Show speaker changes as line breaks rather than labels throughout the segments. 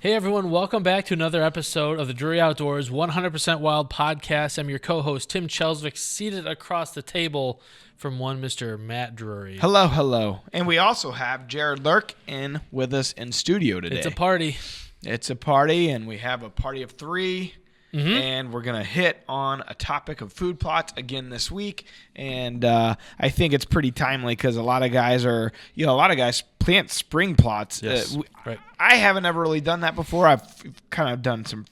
Hey everyone, welcome back to another episode of the Drury Outdoors 100% Wild podcast. I'm your co-host Tim Chelsvik, seated across the table from one Mr. Matt Drury.
Hello. And we also have Jared Lurk in with us in studio today.
It's a party.
It's a party, and we have a party of three. And we're going to hit on a topic of food plots again this week. And I think it's pretty timely because a lot of guys plant spring plots.
Yes, right.
I haven't ever really done that before. I've kind of done some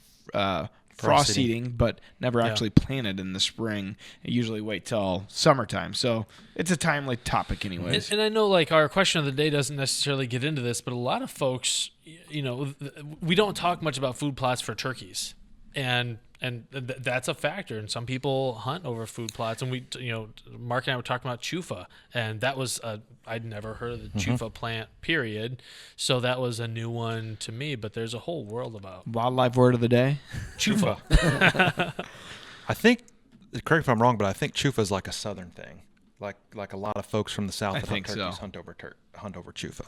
frost seeding, but never actually planted in the spring. I usually wait till summertime. So it's a timely topic anyways.
And I know like our question of the day doesn't necessarily get into this, but a lot of folks, we don't talk much about food plots for turkeys. And that's a factor. And some people hunt over food plots. And Mark and I were talking about chufa, and that was I'd never heard of the chufa plant, period. So that was a new one to me. But there's a whole world about
Wildlife word of the day,
chufa.
I think, correct me if I'm wrong, but I think chufa is like a southern thing. Like a lot of folks from the south that hunt turkeys hunt over chufa.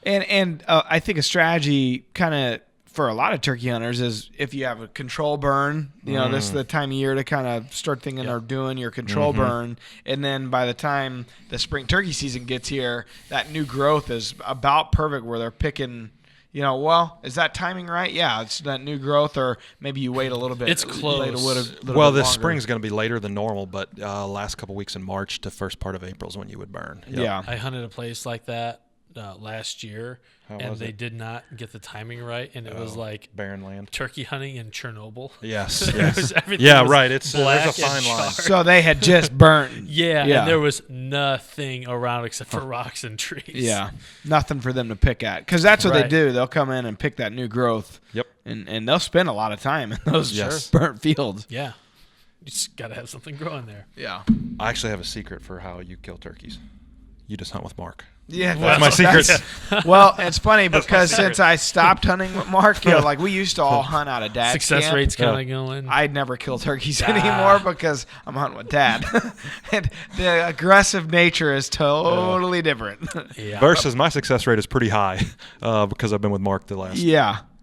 And
I think a strategy kind of for a lot of turkey hunters is if you have a control burn, this is the time of year to kind of start thinking or doing your control burn. And then by the time the spring turkey season gets here, that new growth is about perfect where they're picking, is that timing right? Yeah, it's that new growth, or maybe you wait a little bit.
It's close.
This spring is going to be later than normal, but last couple weeks in March to first part of April is when you would burn.
Yep. Yeah.
I hunted a place like that last year. And they did not get the timing right, and it was like
barren land.
Turkey hunting in Chernobyl.
Yes.
Everything was
right. There's a fine
and
line.
So they had just burned.
Yeah, and there was nothing around except for rocks and trees.
Yeah, nothing for them to pick at, because that's what they do. They'll come in and pick that new growth.
Yep.
And they'll spend a lot of time in those burnt fields.
Yeah. You just got to have something growing there.
Yeah.
I actually have a secret for how you kill turkeys. You just hunt with Mark.
Yeah,
that's my secret.
Well, it's funny because since I stopped hunting with Mark, we used to all hunt out of Dad's
Success
camp.
rate's kind of going.
I'd never kill turkeys anymore because I'm hunting with Dad. And the aggressive nature is totally different.
Yeah.
Versus my success rate is pretty high because I've been with Mark the last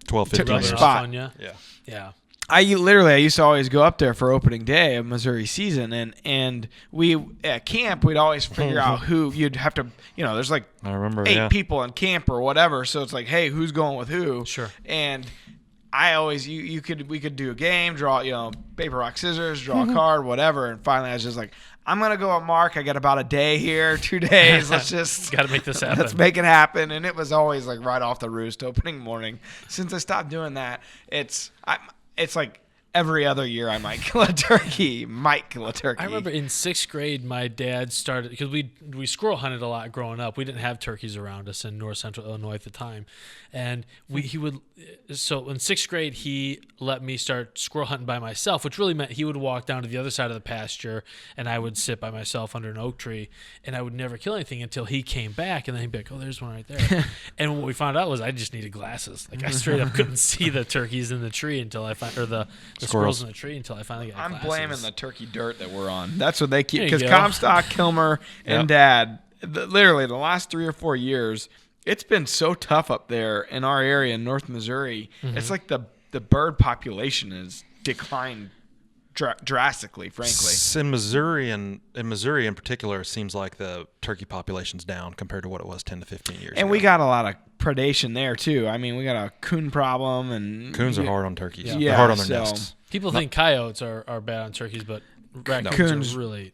12, 15 years.
Spot.
Yeah.
I used to always go up there for opening day of Missouri season, and we at camp we'd always figure out who you'd have to. There's like
I remember
8 people in camp or whatever, so it's like, hey, who's going with who?
Sure.
And I always we could do a game, draw paper rock scissors, draw a card, whatever, and finally I was just like, I'm gonna go with Mark. I got about a day here, 2 days. Let's just
got to make this happen.
Let's make it happen. And it was always like right off the roost opening morning. Since I stopped doing that, it's like every other year I might kill a turkey. I
remember in 6th grade, my dad started, because we squirrel hunted a lot growing up. We didn't have turkeys around us in north central Illinois at the time. And so in 6th grade, he let me start squirrel hunting by myself, which really meant he would walk down to the other side of the pasture and I would sit by myself under an oak tree, and I would never kill anything until he came back, and then he'd be like, oh, there's one right there. And what we found out was I just needed glasses. Like I straight up couldn't see the turkeys in the tree until I found, or the squirrels in the tree until I finally got glasses.
I'm blaming the turkey dirt that we're on. That's what they keep, because Comstock, Kilmer, and Dad, literally the last 3 or 4 years, it's been so tough up there in our area in North Missouri. It's like the bird population has declined drastically, frankly.
In Missouri in particular, it seems like the turkey population's down compared to what it was 10 to 15 years ago.
And we got a lot of predation there too. I mean, we got a coon problem, and
coons are hard on turkeys.
Yeah,
they're hard on their nests.
People think coyotes are bad on turkeys, but raccoons are really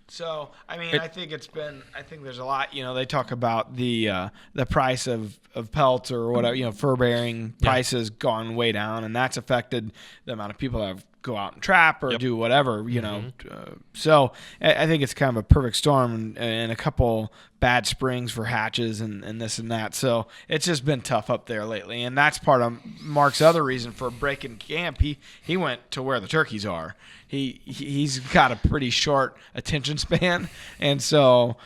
So, I mean, I think there's a lot, they talk about the price of pelts or whatever, fur bearing prices gone way down, and that's affected the amount of people that go out and trap or do whatever, so I think it's kind of a perfect storm and a couple bad springs for hatches and this and that. So it's just been tough up there lately, and that's part of Mark's other reason for breaking camp. He went to where the turkeys are. He's got a pretty short attention span, and so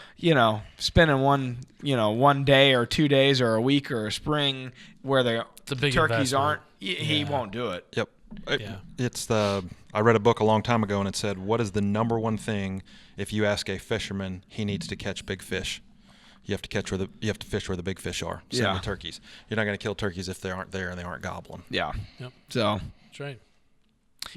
spending one day or 2 days or a week or a spring where the turkeys aren't, he won't do it.
Yep. I read a book a long time ago, and it said, what is the number one thing if you ask a fisherman, he needs to catch big fish? You have to fish where the big fish are. Same with turkeys. You're not going to kill turkeys if they aren't there and they aren't gobbling.
Yeah.
Yep.
So
that's right.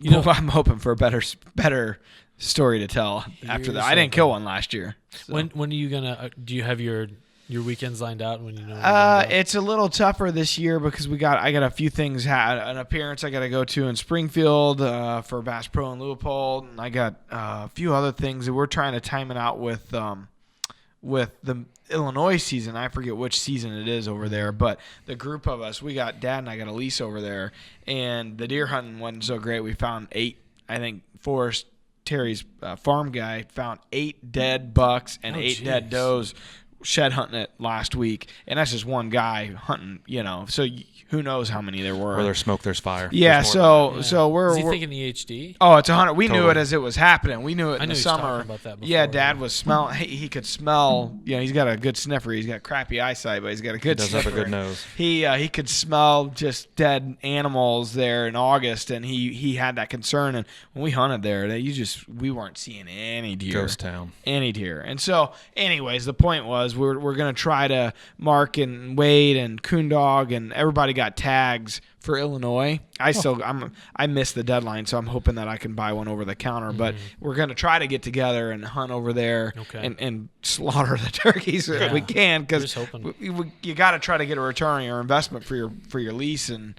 I'm hoping for a better story to tell after that. I didn't kill one last year. So.
When are you gonna? Do you have your weekends lined out? When you know?
It's a little tougher this year because I got a few things. An appearance I got to go to in Springfield for Bass Pro in Leopold, and I got a few other things that we're trying to time it out with the Illinois season. I forget which season it is over there, but the group of us, Dad and I got a lease over there, and the deer hunting wasn't so great. We found 8, I think Forrest, Terry's farm guy, found 8 dead bucks and 8 dead does shed hunting it last week, and that's just one guy hunting, so who knows how many there were.
Where there's smoke, there's fire.
Yeah, so we're
Is he thinking EHD?
Oh, it's 100. We knew it as it was happening. We knew it in the summer.
About that before,
yeah, Dad was smelling. He could smell. He's got a good sniffer. He's got crappy eyesight, but he's got a good sniffer.
He does have a good nose.
He could smell just dead animals there in August, and he had that concern. And when we hunted there, we weren't seeing any deer.
Ghost town.
Any deer. And so, anyways, the point was we're gonna try to Mark and Wade and Coondog and everybody got tags for Illinois. I missed the deadline, so I'm hoping that I can buy one over the counter. Mm-hmm. But we're going to try to get together and hunt over there and slaughter the turkeys if we can, because you got to try to get a return on your investment for your lease, and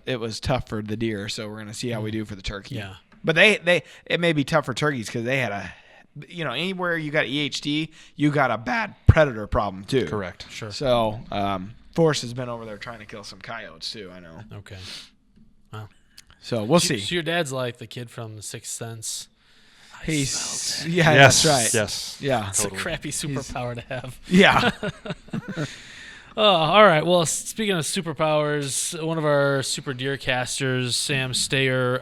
it was tough for the deer. So we're going to see how we do for the turkey.
Yeah,
but it may be tough for turkeys because they had anywhere you got EHD, you got a bad predator problem too.
Correct.
Sure.
So Forrest has been over there trying to kill some coyotes too, I know.
Okay. Wow.
So we'll see.
So your dad's like the kid from The Sixth Sense.
That's right.
Yes.
Yeah.
It's a crappy superpower to have.
Yeah.
All right. Well, speaking of superpowers, one of our super DeerCasters, Sam Stayer,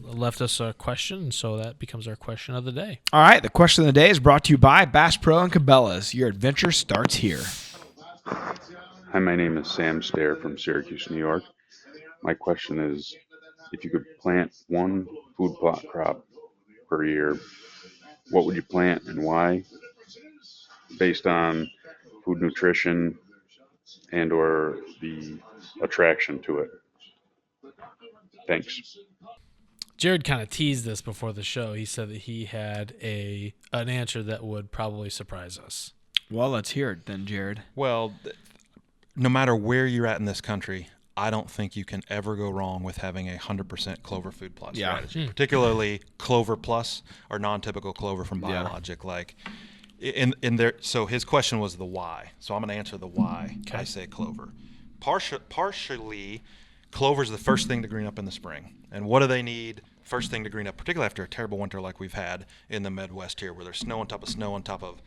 left us a question, so that becomes our question of the day.
All right. The question of the day is brought to you by Bass Pro and Cabela's. Your adventure starts here.
Hi, my name is Sam Stayer from Syracuse, New York. My question is, if you could plant one food plot crop per year, what would you plant and why? Based on food nutrition and or the attraction to it. Thanks.
Jared kind of teased this before the show. He said that he had an answer that would probably surprise us.
Well, let's hear it then, Jared.
Well, no matter where you're at in this country, I don't think you can ever go wrong with having 100% clover food plot strategy, particularly clover plus or non-typical clover from Biologic. Like in there. So his question was the why. So I'm going to answer the why. I say clover. Partially, clover is the first thing to green up in the spring. And what do they need? First thing to green up, particularly after a terrible winter like we've had in the Midwest here, where there's snow on top of snow on top of.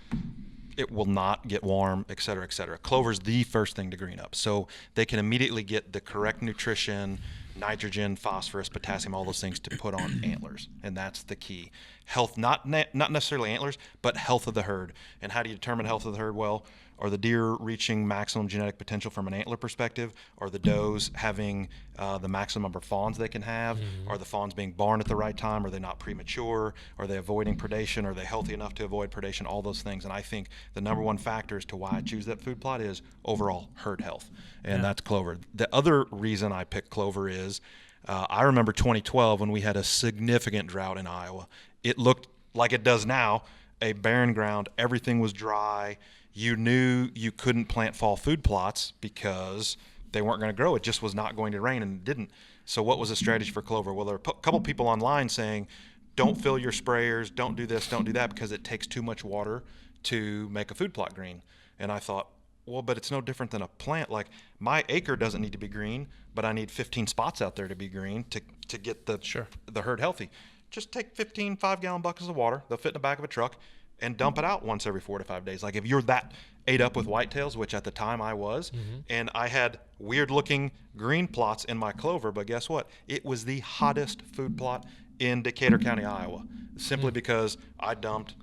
It will not get warm, et cetera, et cetera. Clover's the first thing to green up. So they can immediately get the correct nutrition, nitrogen, phosphorus, potassium, all those things to put on antlers. And that's the key. Health, not necessarily antlers, but health of the herd. And how do you determine health of the herd? Well, are the deer reaching maximum genetic potential from an antler perspective? Are the does having the maximum number of fawns they can have? Mm-hmm. Are the fawns being born at the right time? Are they not premature? Are they avoiding predation? Are they healthy enough to avoid predation? All those things. And I think the number one factor as to why I choose that food plot is overall herd health. And that's clover. The other reason I picked clover is I remember 2012 when we had a significant drought in Iowa. It looked like it does now, a barren ground. Everything was dry. You knew you couldn't plant fall food plots because they weren't going to grow. It just was not going to rain, and it didn't. So what was the strategy for clover? Well, there are a couple people online saying, don't fill your sprayers, don't do this, don't do that, because it takes too much water to make a food plot green. And I thought, well, but it's no different than a plant. Like, my acre doesn't need to be green, but I need 15 spots out there to be green to get the herd healthy. Just take 15 5-gallon buckets of water. They'll fit in the back of a truck, and dump it out once every 4 to 5 days. Like if you're that ate up with whitetails, which at the time I was, and I had weird looking green plots in my clover, but guess what? It was the hottest food plot in Decatur County, Iowa, simply because I dumped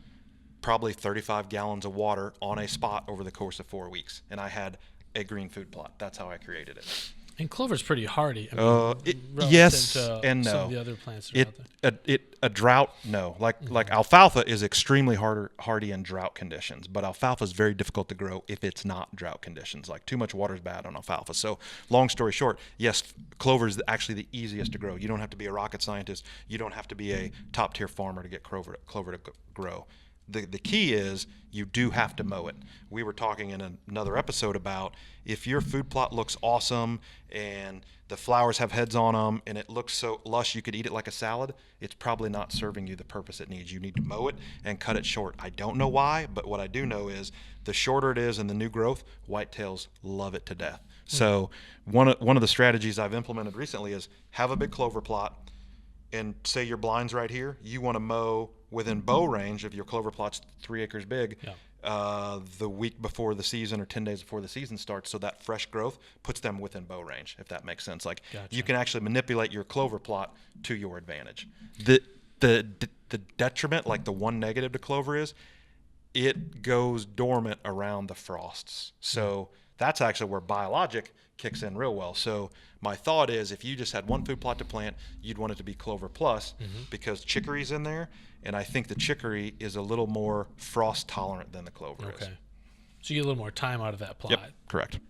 probably 35 gallons of water on a spot over the course of 4 weeks, and I had a green food plot. That's how I created it.
And clover's pretty hardy. I mean,
Yes
to
and no.
Some of the other plants that are out there.
A drought, no. Like alfalfa is extremely hardy in drought conditions, but alfalfa is very difficult to grow if it's not drought conditions. Like too much water is bad on alfalfa. So long story short, yes, clover is actually the easiest to grow. You don't have to be a rocket scientist. You don't have to be a top tier farmer to get clover to grow. The key is you do have to mow it. We were talking in another episode about if your food plot looks awesome and the flowers have heads on them and it looks so lush you could eat it like a salad, it's probably not serving you the purpose it needs. You need to mow it and cut it short. I don't know why, but what I do know is the shorter it is in the new growth, whitetails love it to death. So one of the strategies I've implemented recently is have a big clover plot, and say your blind's right here, you want to mow within bow range if your clover plot's 3 acres big, the week before the season or 10 days before the season starts, so that fresh growth puts them within bow range, if that makes sense. Like you can actually manipulate your clover plot to your advantage. The detriment, like the one negative to clover is it goes dormant around the frosts. So that's actually where biologic kicks in real well. So my thought is if you just had one food plot to plant, you'd want it to be clover plus because chicory's in there, and I think the chicory is a little more frost tolerant than the clover is.
So you get a little more time out of that plot.
Yep, correct.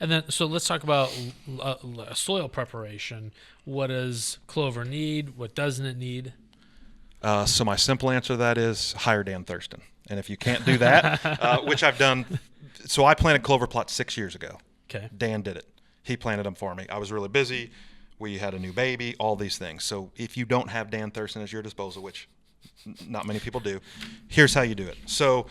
And then, so let's talk about soil preparation. What does clover need? What doesn't it need?
So my simple answer to that is hire Dan Thurston. And if you can't do that, which I've done, so I planted clover plots 6 years ago.
Okay.
Dan did it. He planted them for me. I was really busy. We had a new baby, all these things. So if you don't have Dan Thurston at your disposal, which not many people do, here's how you do it. So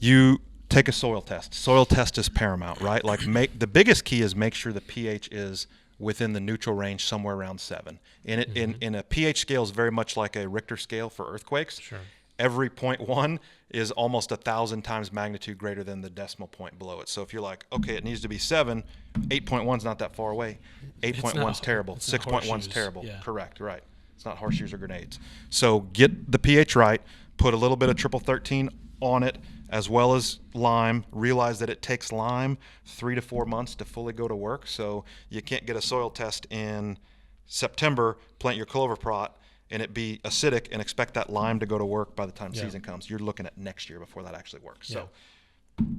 you take a soil test. Soil test is paramount, right? Like the biggest key is make sure the pH is within the neutral range, somewhere around 7. And it in a pH scale is very much like a Richter scale for earthquakes.
Sure.
Every 0.1 is almost 1,000 times magnitude greater than the decimal point below it. So if you're like, okay, it needs to be 7, 8.1 is not that far away. 8.1 is terrible. 6.1 is terrible.
Yeah.
Correct, right. It's not horseshoes or grenades. So get the pH right, put a little bit of triple 13 on it, as well as lime. Realize that it takes lime 3 to 4 months to fully go to work. So you can't get a soil test in September, plant your clover plot, and it be acidic and expect that lime to go to work by the time season comes. You're looking at next year before that actually works. So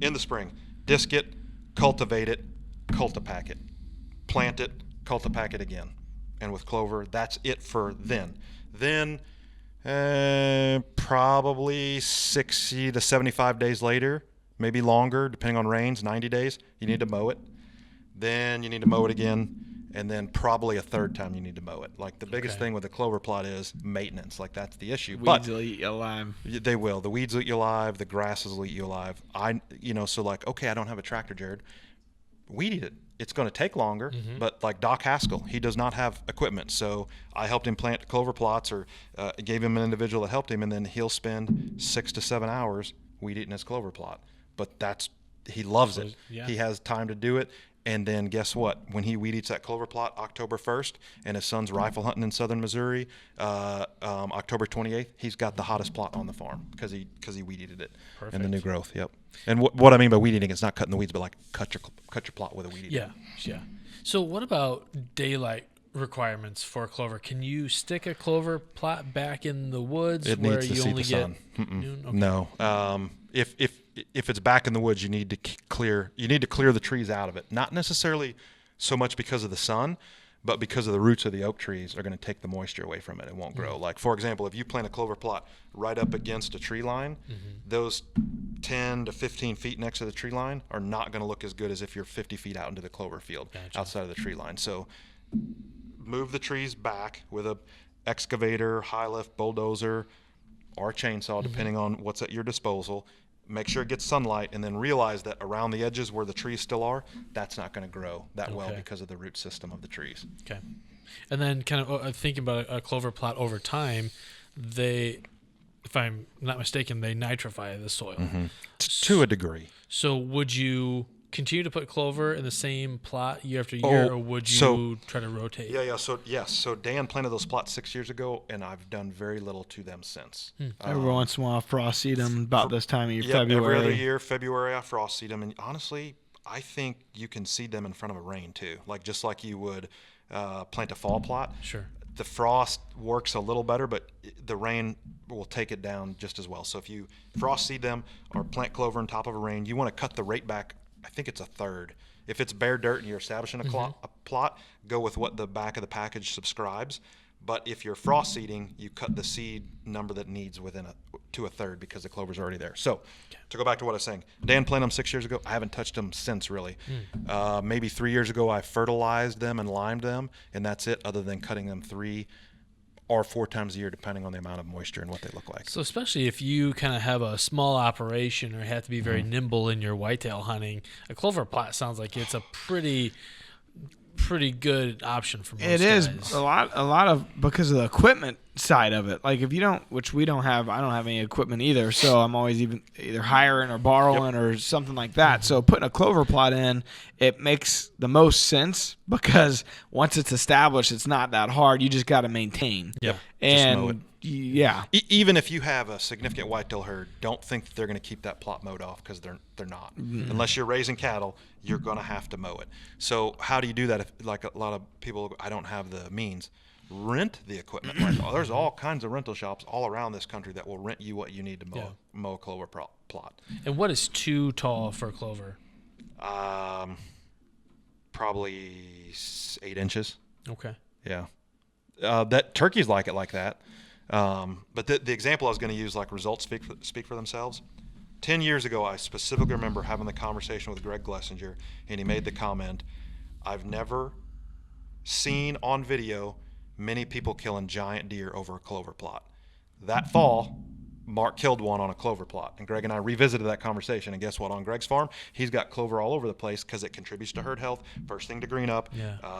in the spring, disc it, cultivate it, cultipack it, plant it, cultipack it again. And with clover, that's it for then. Then probably 60 to 75 days later, maybe longer, depending on rains, 90 days, you need to mow it. Then you need to mow it again. And then probably a third time you need to mow it. Like the biggest thing with the clover plot is maintenance. Like that's the issue.
Weeds will eat you alive.
They will. The weeds will eat you alive. The grasses will eat you alive. So like, okay, I don't have a tractor, Jared. Weed eat it. It's going to take longer, but like Doc Haskell, he does not have equipment. So I helped him plant clover plots or gave him an individual that helped him, and then he'll spend 6 to 7 hours weed eating his clover plot. But he loves it. Yeah. He has time to do it. And then guess what? When he weed eats that clover plot October 1st and his son's rifle hunting in southern Missouri, October 28th, he's got the hottest plot on the farm because he weed eated it.
Perfect.
In the new growth. Yep. And what I mean by weed eating is not cutting the weeds, but like cut your plot with a weed eater.
Yeah. So what about daylight requirements for clover? Can you stick a clover plot back in the woods
It
where
needs to
you
see
only
the
get
sun.
noon? Okay.
No. If it's back in the woods, you need to clear the trees out of it. Not necessarily so much because of the sun, but because of the roots of the oak trees are going to take the moisture away from it. It won't grow. Like for example, if you plant a clover plot right up against a tree line, those 10 to 15 feet next to the tree line are not going to look as good as if you're 50 feet out into the clover field outside of the tree line. So move the trees back with a excavator, high lift, bulldozer, or chainsaw, depending on what's at your disposal. Make sure it gets sunlight, and then realize that around the edges where the trees still are, that's not going to grow that well because of the root system of the trees.
Okay. And then kind of thinking about a clover plot over time, if I'm not mistaken, they nitrify the soil.
To a degree.
So would you continue to put clover in the same plot year after year, or would you try to rotate?
Yeah. So Dan planted those plots 6 years ago, and I've done very little to them since.
Every once in a while, frost seed them about this time of year, February.
Every other year, February, I frost seed them. And honestly, I think you can seed them in front of a rain too, like just like you would plant a fall plot.
Sure.
The frost works a little better, but the rain will take it down just as well. So if you frost seed them or plant clover on top of a rain, you want to cut the rate back. I think it's a third. If it's bare dirt and you're establishing a plot, go with what the back of the package subscribes. But if you're frost seeding, you cut the seed number that needs to a third because the clover's already there. So to go back to what I was saying, Dan planted them 6 years ago. I haven't touched them since, really. Maybe 3 years ago I fertilized them and limed them, and that's it, other than cutting them 3 or 4 times a year, depending on the amount of moisture and what they look like.
So especially if you kind of have a small operation or have to be very nimble in your whitetail hunting, a clover plot sounds like it's a pretty good option for most guys.
It is a lot of because of the equipment side of it. Like if you don't, which we don't have, I don't have any equipment either, so I'm always either hiring or borrowing or something like that. So putting a clover plot in, it makes the most sense because once it's established, it's not that hard. You just got to maintain.
Yep.
And
just mow it.
Yeah.
Even if you have a significant whitetail herd, don't think that they're going to keep that plot mowed off because they're not. Unless you're raising cattle, you're going to have to mow it. So how do you do that? If, like a lot of people, I don't have the means. Rent the equipment. There's all kinds of rental shops all around this country that will rent you what you need to mow a clover plot.
And what is too tall for clover?
Probably 8 inches.
Okay.
Yeah. That turkeys like it like that. But the example I was going to use, like results speak for themselves. 10 years ago, I specifically remember having the conversation with Greg Glessinger, and he made the comment, I've never seen on video many people killing giant deer over a clover plot. That fall, Mark killed one on a clover plot, and Greg and I revisited that conversation, and guess what? On Greg's farm, he's got clover all over the place because it contributes to herd health, first thing to green up,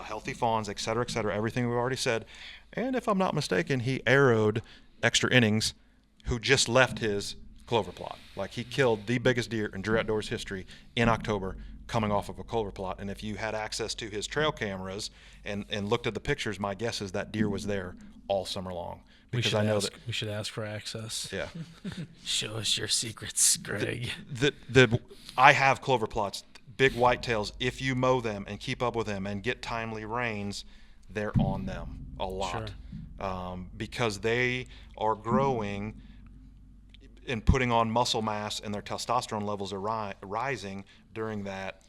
healthy fawns, et cetera, everything we've already said. And if I'm not mistaken, he arrowed extra innings who just left his clover plot. Like he killed the biggest deer in Drew Outdoors history in October coming off of a clover plot. And if you had access to his trail cameras and looked at the pictures, my guess is that deer was there all summer long. Because I know that
we should ask for access.
Yeah.
Show us your secrets, Greg.
I have clover plots, big whitetails. If you mow them and keep up with them and get timely rains, they're on them a lot. Sure. Because they are growing and putting on muscle mass, and their testosterone levels are rising during that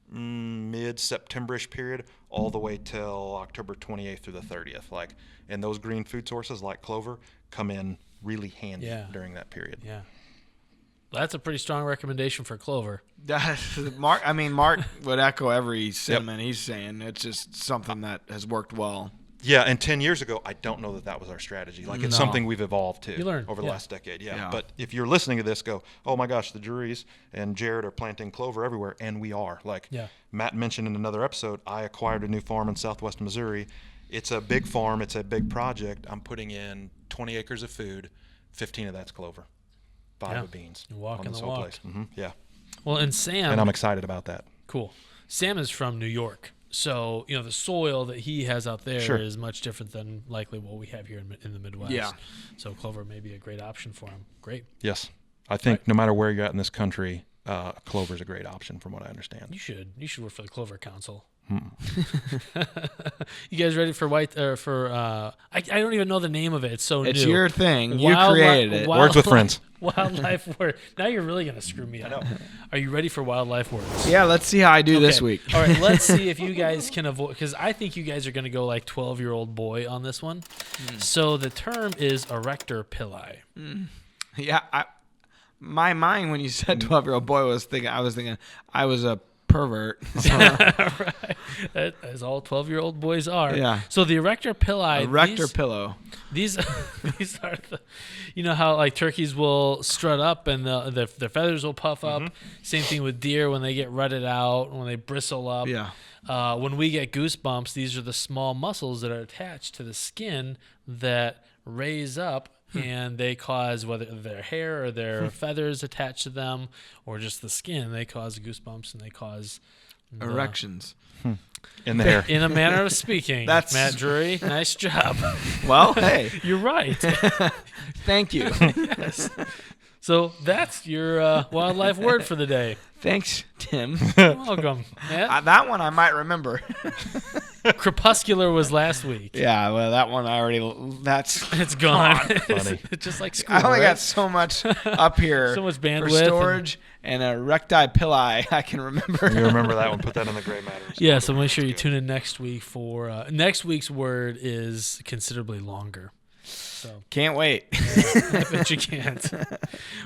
mid-September-ish period all the way till October 28th through the 30th. And those green food sources like clover come in really handy during that period.
Yeah. Well, that's a pretty strong recommendation for clover.
Mark would echo every sentiment he's saying. It's just something that has worked well.
Yeah, and 10 years ago, I don't know that was our strategy. It's something we've evolved to over the last decade. Yeah. But if you're listening to this, go, oh my gosh, the Drury's and Jared are planting clover everywhere, and we are. Matt mentioned in another episode, I acquired a new farm in southwest Missouri. It's a big farm. It's a big project. I'm putting in 20 acres of food. 15 of that's clover. 5 of beans.
Walking the walk.
Place. Yeah.
Well, and Sam.
And I'm excited about that.
Cool. Sam is from New York. So, the soil that he has out there is much different than likely what we have here in the Midwest. Yeah. So clover may be a great option for him. Great.
Yes. I think no matter where you're at in this country, clover is a great option from what I understand.
You should work for the Clover Council. You guys ready for I don't even know the name of it. It's so new.
It's your thing. You created it.
Words with Friends.
Wildlife Word. Now you're really going to screw me up. Are you ready for Wildlife Words?
Yeah, let's see how I do this week.
All right, let's see if you guys can avoid, because I think you guys are going to go like 12-year-old boy on this one. So the term is erector pilli.
Yeah, my mind when you said 12-year-old boy I was thinking I was a pervert.
Right. As all 12-year-old boys are.
Yeah.
So the erector pilli.
Erector pillow.
These are how like turkeys will strut up and their feathers will puff up. Same thing with deer when they get rutted out, when they bristle up.
Yeah.
When we get goosebumps, these are the small muscles that are attached to the skin that raise up. And they cause, whether their hair or their feathers attached to them or just the skin, they cause goosebumps and they cause
erections.
In the hair.
In a manner of speaking. That's Matt Drury. Nice job.
Well, hey.
You're right.
Thank you.
Yes. So that's your wildlife word for the day.
Thanks, Tim.
You're welcome. Matt?
That one I might remember.
Crepuscular was last week.
Yeah, well, that one I already.
It's gone.
Funny.
It's just like school.
I only
right?
got so much up here.
So much
for
bandwidth
storage and a recti pilli I can remember.
You remember that one? Put that in the gray matters.
Yeah, so make sure you tune in next week for next week's word is considerably longer. So
Can't wait.
I bet you can't.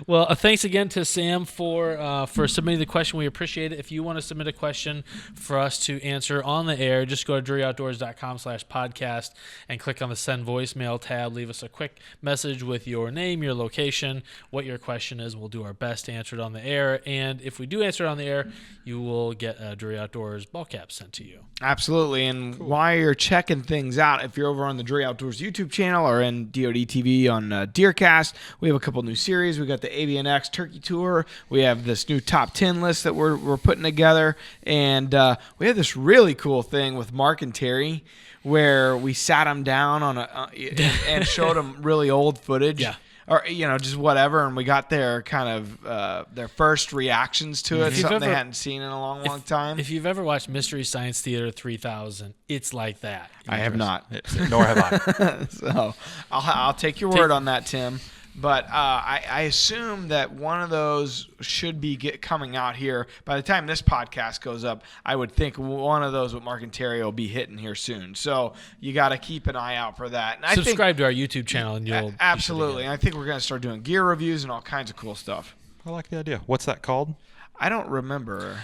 Well, thanks again to Sam for submitting the question. We appreciate it. If you want to submit a question for us to answer on the air, just go to DreAoutdoors.com/podcast and click on the Send Voicemail tab. Leave us a quick message with your name, your location, what your question is. We'll do our best to answer it on the air. And if we do answer it on the air, you will get a Drury Outdoors ball cap sent to you.
Absolutely. And while you're checking things out, if you're over on the Drury Outdoors YouTube channel or in DoD TV on DeerCast, we have a couple new series. We got the AVNX Turkey Tour. We have this new top 10 list that we're putting together. And we have this really cool thing with Mark and Terry where we sat them down on and showed them really old footage.
Yeah.
Or, just whatever. And we got their kind of their first reactions to it, something they hadn't seen in a long time.
If you've ever watched Mystery Science Theater 3000, it's like that.
I have not.
Nor have I.
So I'll take your word on that, Tim. But I assume that one of those should be coming out here. By the time this podcast goes up, I would think one of those with Mark and Terry will be hitting here soon. So you got to keep an eye out for that. And
Subscribe to our YouTube channel and you'll
absolutely. I think we're going to start doing gear reviews and all kinds of cool stuff.
I like the idea. What's that called?
I don't remember.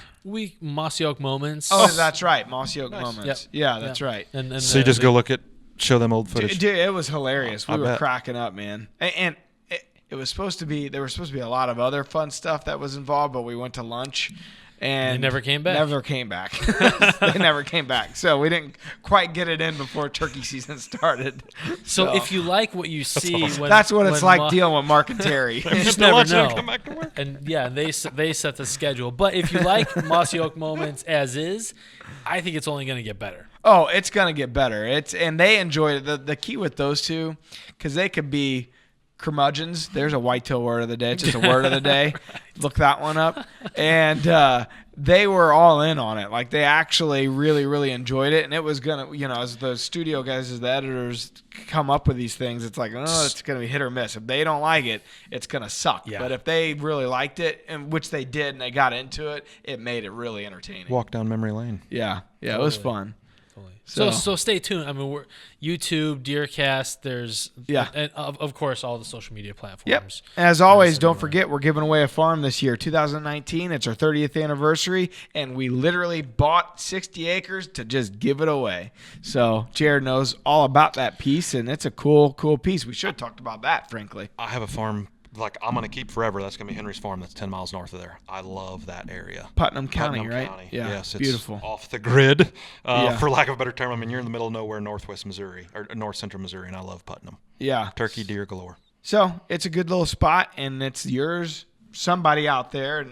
Mossy Oak Moments.
Oh, that's right. Mossy Oak Moments.
Yep.
Yeah, that's right.
And
So you just go show them old footage.
Dude, it was hilarious. We were
bet.
cracking up, man. And it was supposed to be, there was supposed to be a lot of other fun stuff that was involved, but we went to lunch and
they never came back.
They never came back. So we didn't quite get it in before turkey season started.
So if you like what you see,
that's what it's like dealing with Mark and Terry.
You just never know. Come back to work. And yeah, they set the schedule. But if you like Mossy Oak Moments as is, I think it's only going to get better.
Oh, it's going to get better. And they enjoyed it. The key with those two, because they could be curmudgeons. There's a whitetail word of the day. It's just a word of the day. Right. Look that one up. And they were all in on it. Like they actually really, really enjoyed it. And it was going to, as the studio guys, as the editors come up with these things, it's like, it's going to be hit or miss. If they don't like it, it's going to suck. Yeah. But if they really liked it, and which they did, and they got into it, it made it really entertaining.
Walk down memory lane.
Yeah. Yeah, totally. It was fun.
So stay tuned. I mean, we're YouTube, DeerCast. There's and of course all the social media platforms.
Yep. As always, don't forget we're giving away a farm this year, 2019. It's our 30th anniversary, and we literally bought 60 acres to just give it away. So Jared knows all about that piece, and it's a cool piece. We should have talked about that, frankly.
I have a farm. I'm going to keep forever. That's going to be Henry's farm. That's 10 miles north of there. I love that area.
Putnam County, right?
County.
Yeah,
yes, it's
beautiful.
Off the grid, for lack of a better term. I mean, you're in the middle of nowhere, northwest Missouri, or north central Missouri, and I love Putnam. Yeah. Turkey, deer galore.
So it's a good little spot, and it's yours. Somebody out there,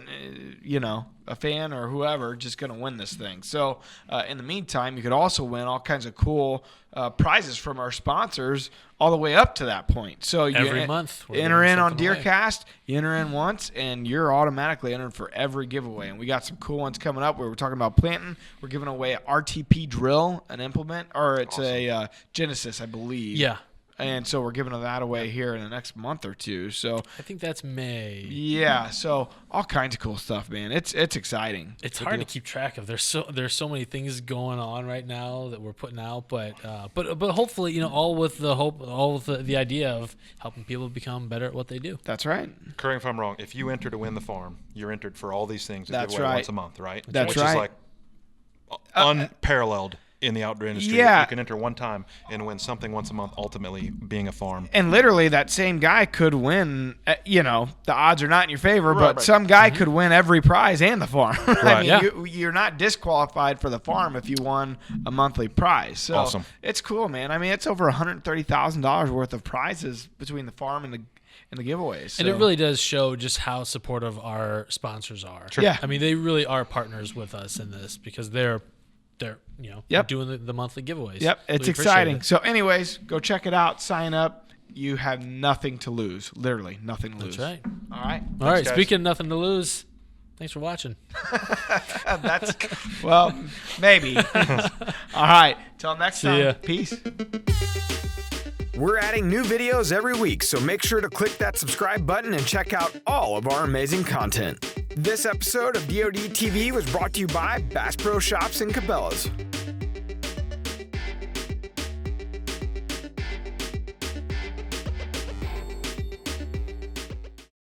a fan or whoever, just going to win this thing. So in the meantime, you could also win all kinds of cool prizes from our sponsors all the way up to that point. So
every month,
enter in on DeerCast, you enter in once, and you're automatically entered for every giveaway. And we got some cool ones coming up. We were talking about planting. We're giving away an RTP drill, an implement, or it's a Genesis, I believe.
Yeah.
And so we're giving that away here in the next month or two. So
I think that's May.
Yeah. So all kinds of cool stuff, man. It's exciting.
It's hard to keep track of. There's so many things going on right now that we're putting out, but hopefully, all with the hope, all with the idea of helping people become better at what they do.
That's right.
Correct me if I'm wrong. If you enter to win the farm, you're entered for all these things that give away once a month, right?
That's right.
Which is like unparalleled in the outdoor industry. You can enter one time and win something once a month, ultimately being a farm.
And literally that same guy could win, the odds are not in your favor, but some guy could win every prize and the farm.
Right.
I mean, you're not disqualified for the farm if you won a monthly prize. So
awesome.
It's cool, man. I mean, it's over $130,000 worth of prizes between the farm and the giveaways. So.
And it really does show just how supportive our sponsors are.
Sure. Yeah.
I mean, they really are partners with us in this because they're doing the monthly giveaways.
Yep, it's exciting. So anyways, go check it out, sign up, you have nothing to lose. Literally nothing to lose.
That's right.
All right.
All right.
guys.
Speaking of nothing to lose, thanks for watching.
That's well, maybe. All right. Till next
See
time.
ya.
Peace.
We're adding new videos every week, so make sure to click that subscribe button and check out all of our amazing content. This episode of DoD TV was brought to you by Bass Pro Shops and Cabela's.